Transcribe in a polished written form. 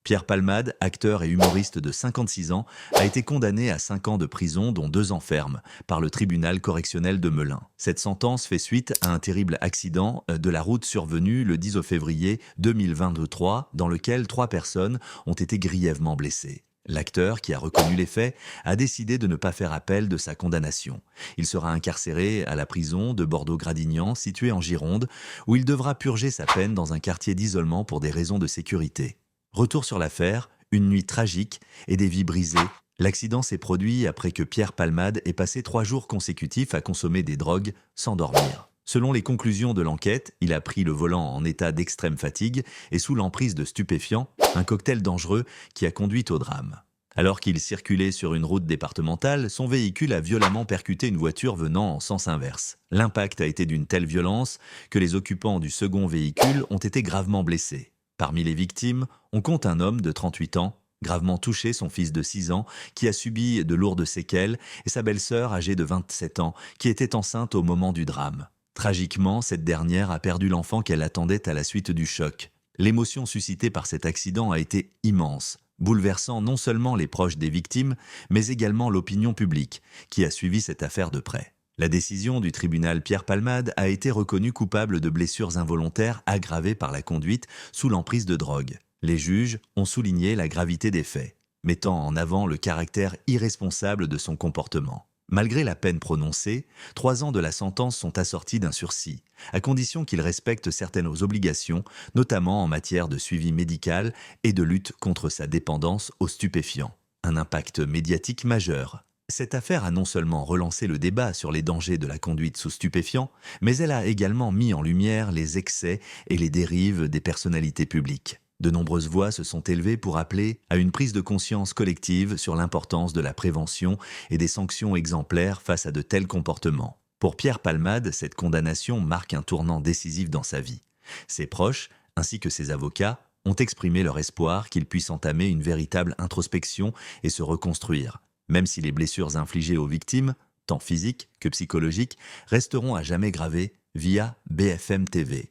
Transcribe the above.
Pierre Palmade, acteur et humoriste de 56 ans, a été condamné à 5 ans de prison, dont 2 ans ferme, par le tribunal correctionnel de Melun. Cette sentence fait suite à un terrible accident de la route survenu le 10 février 2023, dans lequel 3 personnes ont été grièvement blessées. L'acteur, qui a reconnu les faits, a décidé de ne pas faire appel de sa condamnation. Il sera incarcéré à la prison de Bordeaux-Gradignan, située en Gironde, où il devra purger sa peine dans un quartier d'isolement pour des raisons de sécurité. Retour sur l'affaire, une nuit tragique et des vies brisées. L'accident s'est produit après que Pierre Palmade ait passé 3 jours consécutifs à consommer des drogues sans dormir. Selon les conclusions de l'enquête, il a pris le volant en état d'extrême fatigue et sous l'emprise de stupéfiants, un cocktail dangereux qui a conduit au drame. Alors qu'il circulait sur une route départementale, son véhicule a violemment percuté une voiture venant en sens inverse. L'impact a été d'une telle violence que les occupants du second véhicule ont été gravement blessés. Parmi les victimes, on compte un homme de 38 ans, gravement touché, son fils de 6 ans, qui a subi de lourdes séquelles, et sa belle-sœur âgée de 27 ans, qui était enceinte au moment du drame. Tragiquement, cette dernière a perdu l'enfant qu'elle attendait à la suite du choc. L'émotion suscitée par cet accident a été immense, bouleversant non seulement les proches des victimes, mais également l'opinion publique, qui a suivi cette affaire de près. La décision du tribunal Pierre Palmade a été reconnue coupable de blessures involontaires aggravées par la conduite sous l'emprise de drogue. Les juges ont souligné la gravité des faits, mettant en avant le caractère irresponsable de son comportement. Malgré la peine prononcée, 3 ans de la sentence sont assortis d'un sursis, à condition qu'il respecte certaines obligations, notamment en matière de suivi médical et de lutte contre sa dépendance aux stupéfiants. Un impact médiatique majeur. Cette affaire a non seulement relancé le débat sur les dangers de la conduite sous stupéfiants, mais elle a également mis en lumière les excès et les dérives des personnalités publiques. De nombreuses voix se sont élevées pour appeler à une prise de conscience collective sur l'importance de la prévention et des sanctions exemplaires face à de tels comportements. Pour Pierre Palmade, cette condamnation marque un tournant décisif dans sa vie. Ses proches, ainsi que ses avocats, ont exprimé leur espoir qu'il puisse entamer une véritable introspection et se reconstruire, même si les blessures infligées aux victimes, tant physiques que psychologiques, resteront à jamais gravées via BFM TV.